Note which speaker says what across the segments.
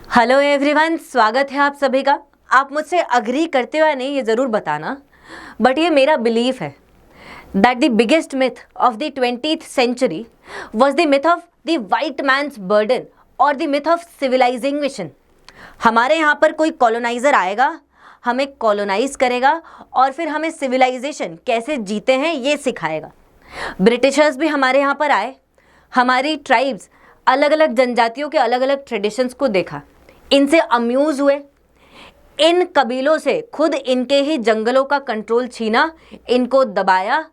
Speaker 1: Hello everyone, स्वागत है आप सभी का। आप मुझसे अग्री करते हो या नहीं ये ज़रूर बताना, बट ये मेरा बिलीफ है that the biggest myth of the 20th century was the myth of the white man's burden और द मिथ ऑफ सिविलाइजेशन। हमारे यहाँ पर कोई कॉलोनाइज़र आएगा, हमें कॉलोनाइज करेगा और फिर हमें सिविलाइजेशन कैसे जीते हैं ये सिखाएगा। ब्रिटिशर्स भी हमारे यहाँ पर आए, हमारी ट्राइब्स अलग अलग जनजातियों के अलग अलग ट्रेडिशंस को देखा, इनसे अम्यूज़ हुए, इन कबीलों से खुद इनके ही जंगलों का कंट्रोल छीना, इनको दबाया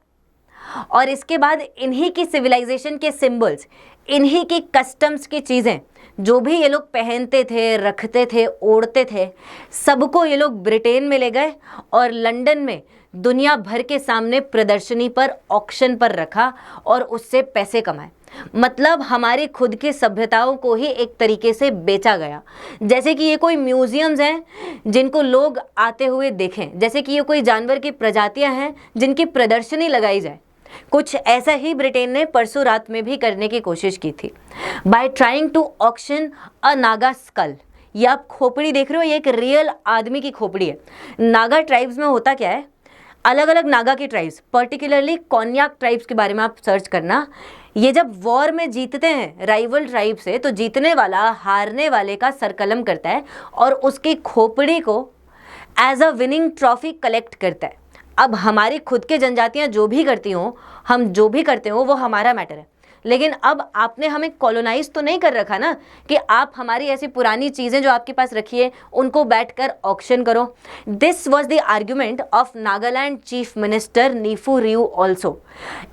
Speaker 1: और इसके बाद इन्हीं की सिविलाइजेशन के सिंबल्स, इन्हीं की कस्टम्स की चीज़ें जो भी ये लोग पहनते थे, रखते थे, ओढ़ते थे, सबको ये लोग ब्रिटेन में ले गए और लंदन में दुनिया भर के सामने प्रदर्शनी पर, ऑक्शन पर रखा और उससे पैसे कमाए। मतलब हमारी खुद की सभ्यताओं को ही एक तरीके से बेचा गया, जैसे कि ये कोई म्यूजियम्स हैं जिनको लोग आते हुए देखें, जैसे कि ये कोई जानवर की प्रजातियां हैं जिनकी प्रदर्शनी लगाई जाए। कुछ ऐसा ही ब्रिटेन ने परसों रात में भी करने की कोशिश की थी by trying to auction a Naga skull. ये आप खोपड़ी देख रहे हो, ये एक रियल आदमी की खोपड़ी है। नागा ट्राइब्स में होता क्या है, अलग अलग नागा की ट्राइब्स, पर्टिकुलरली कोन्याक ट्राइब्स के बारे में आप सर्च करना, ये जब वॉर में जीतते हैं राइवल ट्राइब से, तो जीतने वाला हारने वाले का सरकलम करता है और उसकी खोपड़ी को as a winning trophy collect करता है। अब हमारी खुद के जनजातियां जो भी करती हों, हम जो भी करते हो वो हमारा मैटर है, लेकिन अब आपने हमें कॉलोनाइज तो नहीं कर रखा ना कि आप हमारी ऐसी पुरानी चीज़ें जो आपके पास रखी है उनको बैठकर ऑक्शन करो। This was the argument of Nagaland chief minister Neiphiu Rio also.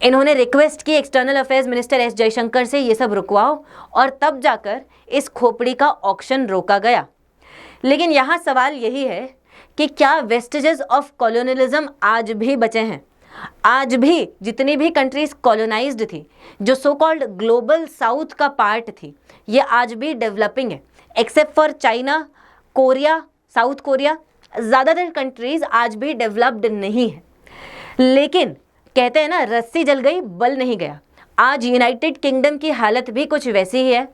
Speaker 1: इन्होंने रिक्वेस्ट की external affairs minister S Jaishankar से ये सब रुकवाओ और तब जाकर इस खोपड़ी का ऑक्शन रोका गया। लेकिन यहाँ सवाल यही है कि क्या वेस्टेजेस ऑफ कॉलोनियलिज्म आज भी बचे हैं? आज भी जितनी भी कंट्रीज कॉलोनाइज्ड थी, जो सो कॉल्ड ग्लोबल साउथ का पार्ट थी, ये आज भी डेवलपिंग है, except for China, Korea, south Korea. ज़्यादातर कंट्रीज आज भी डेवलप्ड नहीं है। लेकिन कहते हैं ना, रस्सी जल गई बल नहीं गया। आज यूनाइटेड किंगडम की हालत भी कुछ वैसी ही है।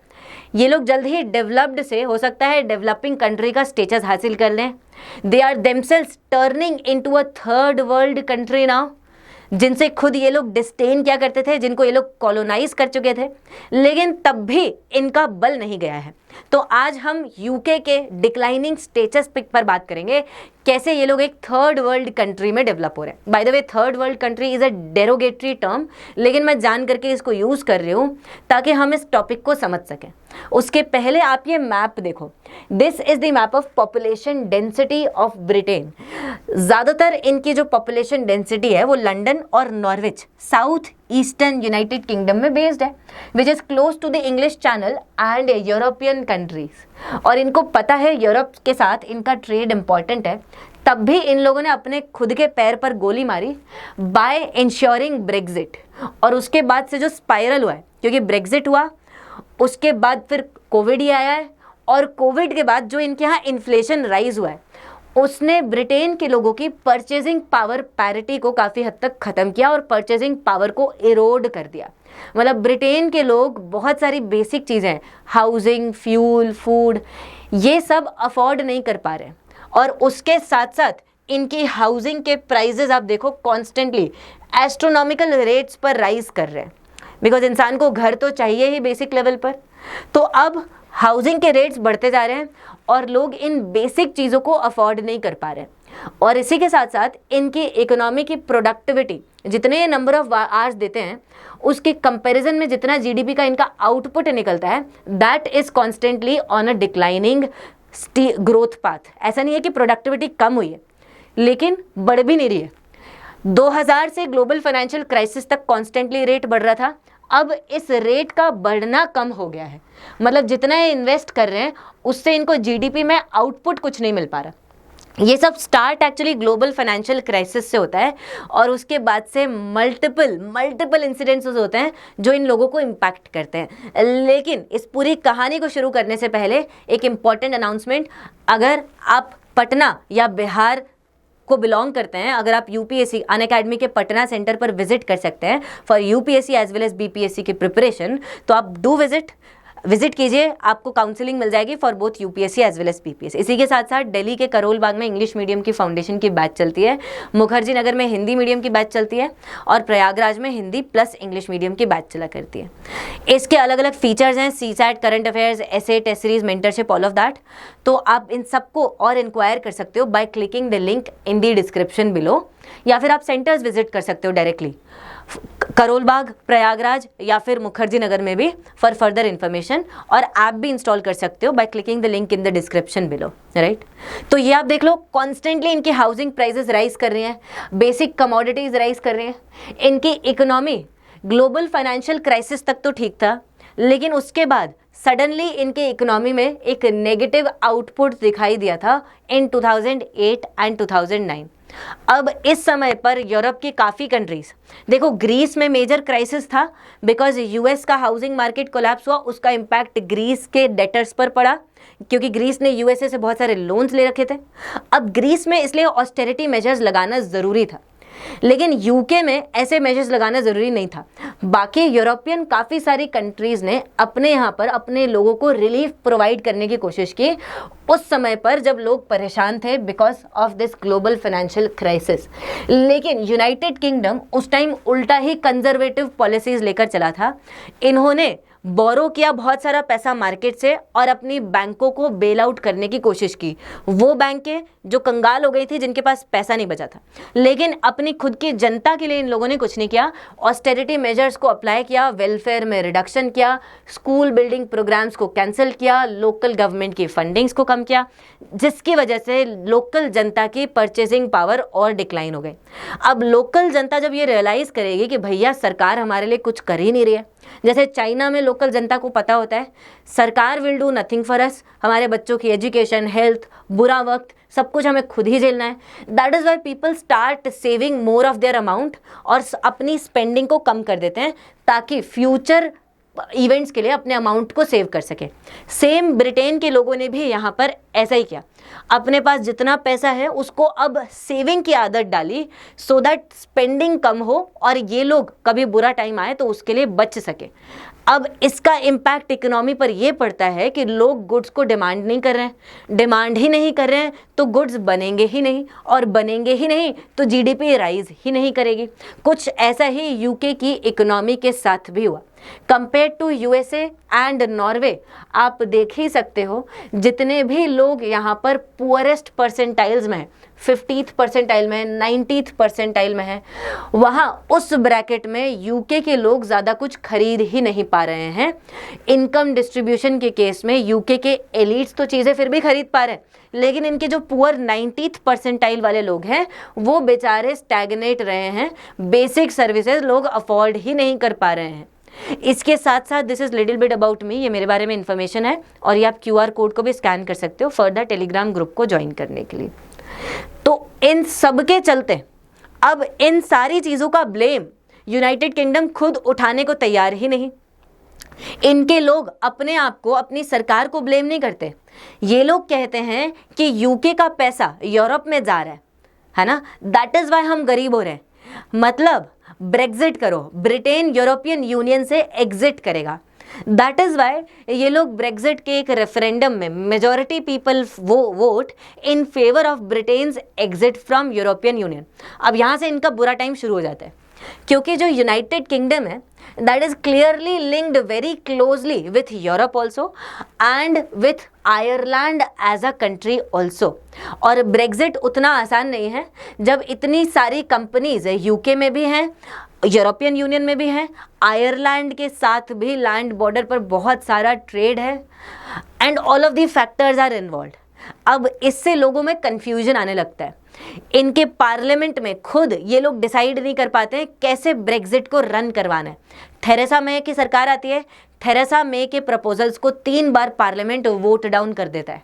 Speaker 1: ये लोग जल्द ही डेवलप्ड से हो सकता है डेवलपिंग कंट्री का स्टेटस हासिल कर लें। They are themselves turning into a third world country now, जिनसे खुद ये लोग डिस्टेन क्या करते थे, जिनको ये लोग कॉलोनाइज कर चुके थे, लेकिन तब भी इनका बल नहीं गया है। तो आज हम यूके के डिक्लाइनिंग स्टेटस पर बात करेंगे, कैसे ये लोग एक थर्ड वर्ल्ड कंट्री में डेवलप हो रहे हैं। By the way, third world country is a derogatory term, लेकिन मैं जान करके इसको यूज़ कर रही हूँ ताकि हम इस टॉपिक को समझ सकें। उसके पहले आप ये मैप देखो, this is the map of population density of Britain. ज़्यादातर इनकी जो पॉपुलेशन डेंसिटी है वो लंदन और Norwich, south eastern United Kingdom में बेस्ड है, which is close to the English channel and European countries. और इनको पता है यूरोप के साथ इनका ट्रेड इंपॉर्टेंट है, तब भी इन लोगों ने अपने खुद के पैर पर गोली मारी बाय इंश्योरिंग ब्रेग्जिट। और उसके बाद से जो स्पाइरल हुआ है, क्योंकि ब्रेग्जिट हुआ उसके बाद फिर कोविड ही आया है, और कोविड के बाद जो इनके यहाँ इन्फ्लेशन राइज हुआ है उसने ब्रिटेन के लोगों की परचेजिंग पावर पैरिटी को काफ़ी हद तक ख़त्म किया और परचेजिंग पावर को इरोड कर दिया। मतलब ब्रिटेन के लोग बहुत सारी बेसिक चीज़ें, हाउसिंग, फ्यूल, फूड, ये सब अफोर्ड नहीं कर पा रहे। और उसके साथ साथ इनकी हाउसिंग के प्राइजेस आप देखो कॉन्स्टेंटली एस्ट्रोनॉमिकल रेट्स पर राइज कर रहे हैं, बिकॉज इंसान को घर तो चाहिए ही बेसिक लेवल पर। तो अब हाउसिंग के रेट्स बढ़ते जा रहे हैं और लोग इन बेसिक चीज़ों को अफोर्ड नहीं कर पा रहे हैं। और इसी के साथ साथ इनकी इकोनॉमी की प्रोडक्टिविटी, जितने नंबर ऑफ आवर्स देते हैं उसके कंपैरिजन में जितना जीडीपी का इनका आउटपुट निकलता है, that is constantly on a declining growth path. ऐसा नहीं है कि प्रोडक्टिविटी कम हुई है, लेकिन बढ़ भी नहीं रही है। 2000 से ग्लोबल फाइनेंशियल क्राइसिस तक कॉन्स्टेंटली रेट बढ़ रहा था, अब इस रेट का बढ़ना कम हो गया है। मतलब जितना ये इन्वेस्ट कर रहे हैं उससे इनको जीडीपी में आउटपुट कुछ नहीं मिल पा रहा। ये सब start actually global financial crisis से होता है और उसके बाद से मल्टीपल इंसिडेंट्स होते हैं जो इन लोगों को इम्पैक्ट करते हैं। लेकिन इस पूरी कहानी को शुरू करने से पहले एक इम्पॉर्टेंट अनाउंसमेंट, अगर आप पटना या बिहार को बिलोंग करते हैं, अगर आप यूपीएससी अनअकैडमी के पटना सेंटर पर विजिट कर सकते हैं for UPSC as well as BPSC की प्रिपरेशन, तो आप डू विजिट। विजिट कीजिए, आपको काउंसलिंग मिल जाएगी for both UPSC as well as PPSC. इसी के साथ साथ दिल्ली के करोल बाग में इंग्लिश मीडियम की फाउंडेशन की बैच चलती है, मुखर्जी नगर में हिंदी मीडियम की बैच चलती है और प्रयागराज में हिंदी प्लस इंग्लिश मीडियम की बैच चला करती है। इसके अलग अलग फीचर्स हैं, CSAT, current affairs, essay, test series, mentorship, all of that. तो आप इन सबको और इंक्वायर कर सकते हो by clicking the link in the description below, या फिर आप सेंटर्स विजिट कर सकते हो डायरेक्टली, करोल बाग, प्रयागराज या फिर मुखर्जी नगर में भी फॉर फर्दर इन्फॉर्मेशन। और ऐप भी इंस्टॉल कर सकते हो by clicking the link in the description below, right. तो ये आप देख लो, कॉन्स्टेंटली इनकी हाउसिंग प्राइसेस राइज कर रही हैं, बेसिक कमोडिटीज राइज कर रही हैं, इनकी इकोनॉमी ग्लोबल फाइनेंशियल क्राइसिस तक तो ठीक था, लेकिन उसके बाद सडनली इनके इकोनॉमी में एक नेगेटिव आउटपुट दिखाई दिया था इन 2008 एंड 2009। अब इस समय पर यूरोप की काफ़ी कंट्रीज, देखो ग्रीस में मेजर क्राइसिस था बिकॉज यूएस का हाउसिंग मार्केट कोलैप्स हुआ, उसका इम्पैक्ट ग्रीस के डेटर्स पर पड़ा क्योंकि ग्रीस ने यूएसए से बहुत सारे लोन्स ले रखे थे। अब ग्रीस में इसलिए ऑस्टेरिटी मेजर्स लगाना ज़रूरी था, लेकिन यूके में ऐसे मेजर्स लगाना ज़रूरी नहीं था। बाकी यूरोपियन काफ़ी सारी कंट्रीज़ ने अपने यहाँ पर अपने लोगों को रिलीफ प्रोवाइड करने की कोशिश की उस समय पर जब लोग परेशान थे because of this global financial crisis. लेकिन यूनाइटेड किंगडम उस टाइम उल्टा ही कंजर्वेटिव पॉलिसीज़ लेकर चला था। इन्होंने बोरो किया बहुत सारा पैसा मार्केट से और अपनी बैंकों को बेल आउट करने की कोशिश की। वो बैंकें जो कंगाल हो गई थी, जिनके पास पैसा नहीं बचा था, लेकिन अपनी खुद की जनता के लिए इन लोगों ने कुछ नहीं किया, ऑस्टेरिटी मेजर्स को अप्लाई किया, वेलफेयर में रिडक्शन किया, स्कूल बिल्डिंग प्रोग्राम्स को कैंसिल किया, लोकल गवर्नमेंट की फंडिंग्स को कम किया, जिसकी वजह से लोकल जनता की परचेसिंग पावर और डिक्लाइन हो गई। अब लोकल जनता जब ये रियलाइज़ करेगी कि भैया सरकार हमारे लिए कुछ कर ही नहीं रही है, जैसे चाइना में लोकल जनता को पता होता है सरकार will do nothing for us, हमारे बच्चों की एजुकेशन, हेल्थ, बुरा वक्त, सब कुछ हमें खुद ही झेलना है। That is why people start saving more of their amount और अपनी स्पेंडिंग को कम कर देते हैं ताकि फ्यूचर इवेंट्स के लिए अपने अमाउंट को सेव कर सके। सेम ब्रिटेन के लोगों ने भी यहाँ पर ऐसा ही किया, अपने पास जितना पैसा है उसको अब सेविंग की आदत डाली सो दैट स्पेंडिंग कम हो और ये लोग कभी बुरा टाइम आए तो उसके लिए बच सके। अब इसका इम्पैक्ट इकोनॉमी पर ये पड़ता है कि लोग गुड्स को डिमांड नहीं कर रहे हैं, डिमांड ही नहीं कर रहे हैं तो गुड्स बनेंगे ही नहीं, और बनेंगे ही नहीं तो जीडीपी राइज ही नहीं करेगी। कुछ ऐसा ही यूके की इकोनॉमी के साथ भी हुआ। Compare to USA and Norway आप देख ही सकते हो, जितने भी लोग यहाँ पर पुअरेस्ट परसेंटाइल्स में, 50th परसेंटाइल में, 90th परसेंटाइल में है, वहाँ उस ब्रैकेट में यूके के लोग ज़्यादा कुछ खरीद ही नहीं पा रहे हैं। इनकम डिस्ट्रीब्यूशन के केस में यूके के एलिट्स तो चीज़ें फिर भी खरीद पा रहे हैं, लेकिन इनके जो पुअर 90th परसेंटाइल वाले लोग हैं वो बेचारे स्टैग्नेट रहे हैं, बेसिक सर्विसेज लोग अफोर्ड ही नहीं कर पा रहे हैं। इसके साथ साथ this is little bit about me, ये मेरे बारे में इन्फॉर्मेशन है और ये आप क्यूआर कोड को भी स्कैन कर सकते हो फर्दर टेलीग्राम ग्रुप को ज्वाइन करने के लिए। तो इन सब के चलते अब इन सारी चीज़ों का ब्लेम यूनाइटेड किंगडम खुद उठाने को तैयार ही नहीं। इनके लोग अपने आप को, अपनी सरकार को ब्लेम नहीं करते। ये लोग कहते हैं कि यूके का पैसा यूरोप में जा रहा है ना, दैट इज वाई हम गरीब हो रहे हैं। मतलब ब्रेग्जिट करो, ब्रिटेन यूरोपियन यूनियन से एग्जिट करेगा। दैट इज वाई ये लोग ब्रेग्जिट के एक रेफरेंडम में majority people vote in favour of Britain's exit from European union. अब यहाँ से इनका बुरा टाइम शुरू हो जाता है क्योंकि जो यूनाइटेड किंगडम है that is clearly linked very closely with Europe also and with Ireland as a country also. और ब्रेग्जिट उतना आसान नहीं है जब इतनी सारी कंपनीज यूके में भी हैं, यूरोपियन यूनियन में भी हैं, आयरलैंड के साथ भी लैंड बॉर्डर पर बहुत सारा ट्रेड है and all of the factors are involve. अब इससे लोगों में कंफ्यूजन आने लगता है। इनके पार्लियामेंट में खुद ये लोग डिसाइड नहीं कर पाते हैं कैसे ब्रेग्जिट को रन करवाना है। थेरेसा मे की सरकार आती है, थेरेसा मे के प्रपोजल्स को 3 बार पार्लियामेंट वोट डाउन कर देता है।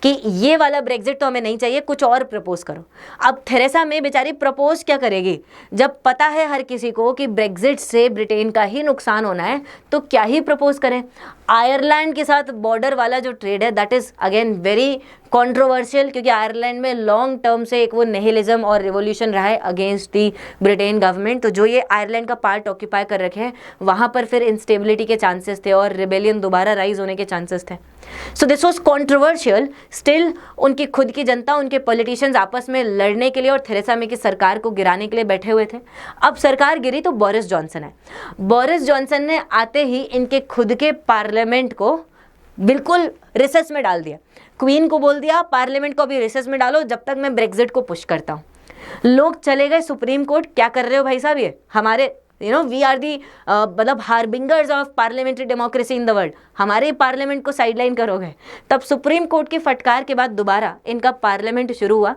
Speaker 1: कि ये वाला ब्रेग्जिट तो हमें नहीं चाहिए, कुछ और प्रपोज करो। अब थेरेसा मे बेचारी प्रपोज क्या करेगी जब पता है हर किसी को कि ब्रेग्जिट से ब्रिटेन का ही नुकसान होना है, तो क्या ही प्रपोज करें। आयरलैंड के साथ बॉर्डर वाला जो ट्रेड है that is again very controversial, क्योंकि आयरलैंड में लॉन्ग टर्म से एक वो निहिलिज्म और रिवॉल्यूशन रहा है अगेंस्ट दी ब्रिटेन गवर्नमेंट। तो जो ये आयरलैंड का पार्ट ऑक्यूपाई कर रखे हैं वहाँ पर फिर इंस्टेबिलिटी के चांसेस थे और रिबेलियन दोबारा राइज होने के चांसेस थे। So this was controversial. Still उनकी खुद की जनता, उनके पॉलिटिशियंस आपस में लड़ने के लिए और थेरेसा मे की सरकार को गिराने के लिए बैठे हुए थे। अब सरकार गिरी तो बोरिस जॉनसन है। बोरिस जॉनसन ने आते ही इनके खुद के पार्लियामेंट को बिल्कुल रिसेस में डाल दिया। क्वीन को बोल दिया पार्लियामेंट को अभी रिसेस में डालो जब तक मैं ब्रेग्जिट को पुश करता हूँ। लोग चले गए सुप्रीम कोर्ट, क्या कर रहे हो भाई साहब, ये हमारे वी आर दी मतलब harbingers of parliamentary democracy in the world, हमारे पार्लियामेंट को साइडलाइन करोगे। तब सुप्रीम कोर्ट की फटकार के बाद दोबारा इनका पार्लियामेंट शुरू हुआ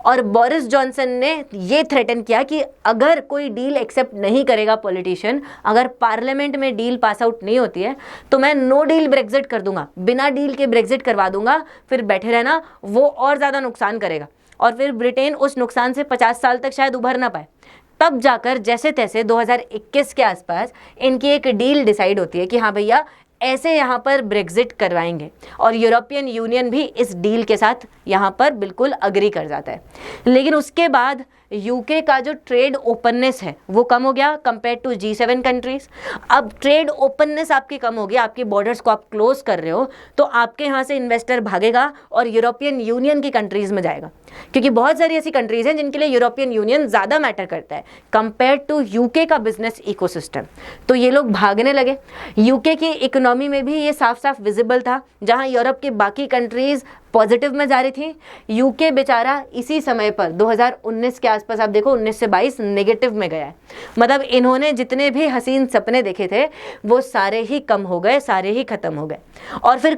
Speaker 1: और बोरिस जॉनसन ने ये थ्रेटन किया कि अगर कोई डील एक्सेप्ट नहीं करेगा पॉलिटिशियन, अगर पार्लियामेंट में डील पास आउट नहीं होती है तो मैं नो डील ब्रेग्जिट कर दूंगा, बिना डील के ब्रेग्जिट करवा दूंगा, फिर बैठे रहना, वो और ज़्यादा नुकसान करेगा और फिर ब्रिटेन उस नुकसान से 50 साल तक शायद उभर ना पाए। तब जाकर जैसे तैसे 2021 के आसपास इनकी एक डील डिसाइड होती है कि हाँ भैया ऐसे यहाँ पर ब्रेग्जिट करवाएंगे और यूरोपियन यूनियन भी इस डील के साथ यहाँ पर बिल्कुल अग्री कर जाता है। लेकिन उसके बाद यूके का जो ट्रेड ओपननेस है वो कम हो गया कंपेयर टू G7 कंट्रीज। अब ट्रेड ओपननेस आपकी कम हो गया, आपकी बॉर्डर्स को आप क्लोज कर रहे हो तो आपके यहाँ से इन्वेस्टर भागेगा और यूरोपियन यूनियन की कंट्रीज़ में जाएगा, क्योंकि बहुत सारी ऐसी कंट्रीज़ हैं जिनके लिए यूरोपियन यूनियन ज़्यादा मैटर करता है कंपेयर टू यूके का बिजनेस इकोसिस्टम। तो ये लोग भागने लगे। यूके की इकोनॉमी में भी ये साफ साफ विजिबल था, जहाँ यूरोप की बाकी कंट्रीज़ पॉजिटिव में जा रही थी, यूके बेचारा इसी समय पर 2019 के आसपास आप देखो 19 से 22 नेगेटिव में गया है। मतलब इन्होंने जितने भी हसीन सपने देखे थे वो सारे ही कम हो गए, सारे ही खत्म हो गए। और फिर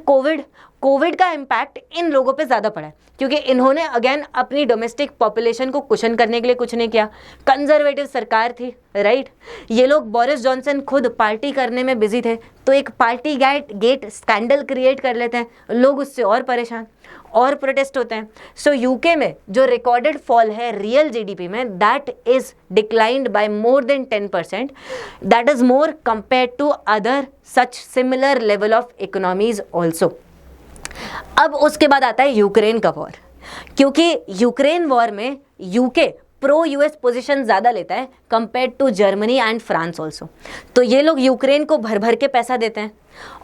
Speaker 1: कोविड का इम्पैक्ट इन लोगों पे ज़्यादा पड़ा है, क्योंकि इन्होंने अगेन अपनी डोमेस्टिक पॉपुलेशन को कुशन करने के लिए कुछ नहीं किया। कंजर्वेटिव सरकार थी, राइट। ये लोग बोरिस जॉनसन खुद पार्टी करने में बिजी थे, तो एक पार्टी गेट स्कैंडल क्रिएट कर लेते हैं, लोग उससे और परेशान और प्रोटेस्ट होते हैं। सो यूके में जो रिकॉर्डेड फॉल है रियल जीडीपी में, that is declined by more than 10%, that is more compare to other such similar level of economies also. अब उसके बाद आता है यूक्रेन का वॉर, क्योंकि यूक्रेन वॉर में यूके प्रो यूएस पोजीशन ज़्यादा लेता है compare to Germany and France also. तो ये लोग यूक्रेन को भर भर के पैसा देते हैं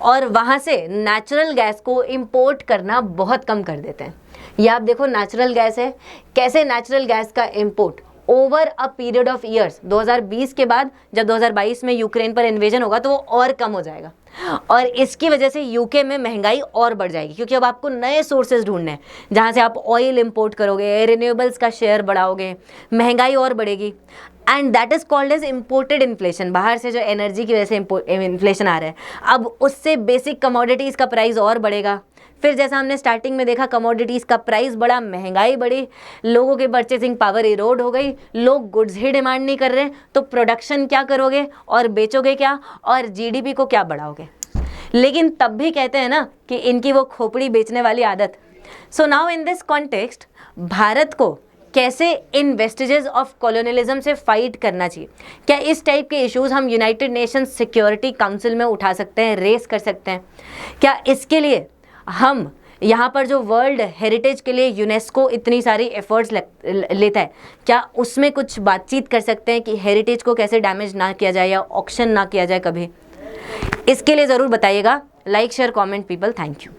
Speaker 1: और वहाँ से नेचुरल गैस को इंपोर्ट करना बहुत कम कर देते हैं। ये आप देखो नेचुरल गैस है, कैसे नेचुरल गैस का import over a period of years 2020 के बाद जब 2022 में यूक्रेन पर इन्वेजन होगा तो वो और कम हो जाएगा और इसकी वजह से यूके में महंगाई और बढ़ जाएगी, क्योंकि अब आपको नए सोर्सेज ढूंढने हैं जहाँ से आप ऑयल इंपोर्ट करोगे, रिन्यूएबल्स का शेयर बढ़ाओगे, महंगाई और बढ़ेगी। And that is called as imported inflation. बाहर से जो एनर्जी की वजह से इन्फ्लेशन आ रहा है, अब उससे बेसिक कमोडिटीज़ का प्राइस और बढ़ेगा। फिर जैसा हमने स्टार्टिंग में देखा, कमोडिटीज़ का प्राइस बढ़ा, महंगाई बढ़ी, लोगों की परचेसिंग पावर इरोड हो गई, लोग गुड्स ही डिमांड नहीं कर रहे, तो प्रोडक्शन क्या करोगे और बेचोगे क्या और जीडीपी को क्या बढ़ाओगे। लेकिन तब भी कहते हैं ना कि इनकी वो खोपड़ी बेचने वाली आदत। So now in this context Bharat को कैसे इन वेस्टेजेस ऑफ कॉलोनियलिज्म से फाइट करना चाहिए, क्या इस टाइप के इश्यूज हम यूनाइटेड नेशंस सिक्योरिटी काउंसिल में उठा सकते हैं, रेस कर सकते हैं, क्या इसके लिए हम यहाँ पर जो वर्ल्ड हेरिटेज के लिए यूनेस्को इतनी सारी एफर्ट्स लेता है, क्या उसमें कुछ बातचीत कर सकते हैं कि हेरिटेज को कैसे डैमेज ना किया जाए या ऑक्शन ना किया जाए कभी। इसके लिए ज़रूर बताइएगा। Like share comment people, thank you.